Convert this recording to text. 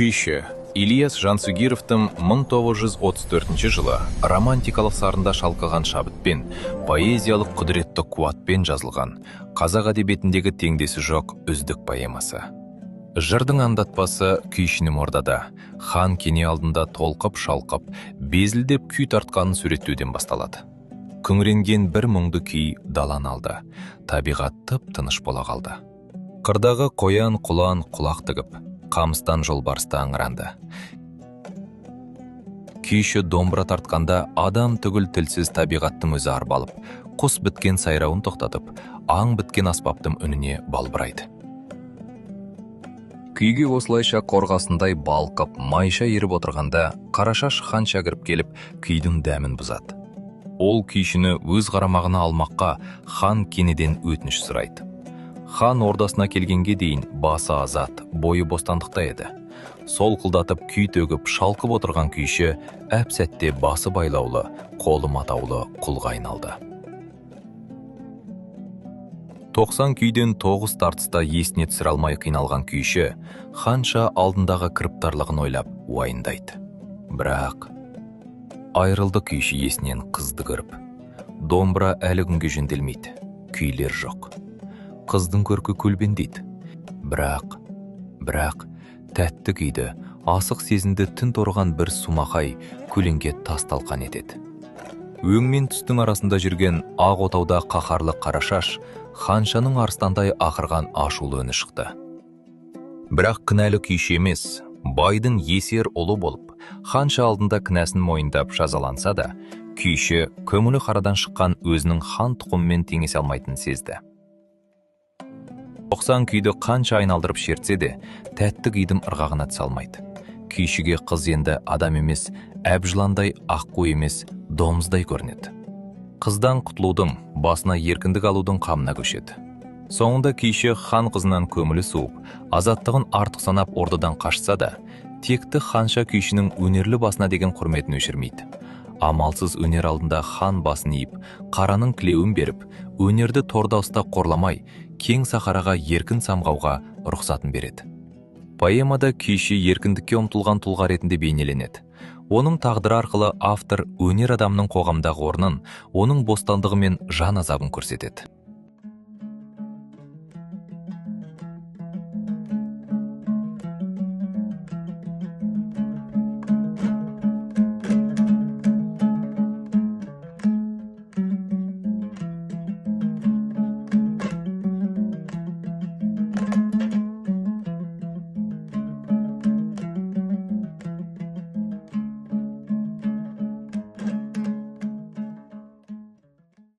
Күйші Ильяс Жансүгировтың 1934 жылы романтикалық сарында шалқыған шабытпен, поэзиялық құдіретті қуатпен жазылған қазақ әдебиетіндегі теңдесі жоқ үздік поэмасы. Жырдың аңдатпасы күйшінің ордада, хан кене алдында толқып-шалқып, безілдеп күй тартқанын суреттеуден басталады. Күңіренген бір мұңды күй даланы алды, табиғат тып-тыныш бола қалды. Қырдағы қоян құлан құлақ тігіп, қамыстан жолбарысты аңыранды. Күйші домбыра тартқанда адам түгіл тілсіз табиғаттың өзі арбалып, құс біткен сайрауын тоқтатып, аң біткен аспаптың үніне балбырайды. Күйге осылайша қорғасындай балқып, майша еріп отырғанда, Қарашаш хан шәкіріп келіп, күйдің дәмін бұзады. Ол күйшіні өз қарамағына алмаққа хан кенеден өтініш сұрайды. Хан ордасына келгенге дейін басы азат, бойы бостандықта еді. Сол қылдатып күй төгіп, шалқып отырған күйші әп-сәтте басы байлаулы, қолы матаулы құлға айналды. 90 күйден 9 тартыста есіне түсіре алмай қиналған күйші ханша алдындағы кіріптарлығын ойлап уайымдайды. Бірақ айырылды күйші есінен қызды көріп. Домбыра әлі күнге жөнделмейді, күйлер жоқ. Қыздың көркі көлбендейді. Бірақ тәтті күйді, асық сезінді түн торған бір сумақай көлеңге тас талқан етеді. Өңмен түстің арасында жүрген ақ отауда қаһарлы Қарашаш ханшаның арыстандай ақырған ашулы үні шықты. Бірақ кінәлі күйші емес, байдың есер ұлы болып, ханша алдында кінәсін мойындап жазаланса да, күйші көңілі қарадан шыққан өзінің хан тұқымымен теңесе алмайтынын сезді. 90 күйді қанша айналдырып шертсе де, тәтті күйдің ырғағына түсе алмайды. Күйшіге қыз енді адам емес, әбжыландай аққу емес, домыздай көрінеді. Қыздан құтылудың, басына еркіндік алудың қамына көшеді. Соңында күйші хан қызынан көңілі суып, азаттығын артық санап ордадан қашса да, текті ханша күйшінің өнерлі басына деген құрметін өшірмейді. Амалсыз өнер алдында хан басын иіп, қараның кілеуін беріп, өнерді торда ұстап қорламай, кең сахараға еркін самғауға рұқсатын береді. Поэмада күйші еркіндікке ұмтылған тұлға ретінде бейнеленеді. Оның тағдыры арқылы автор өнер адамның қоғамдағы орнын, оның бостандығы мен жан азабын көрсетеді.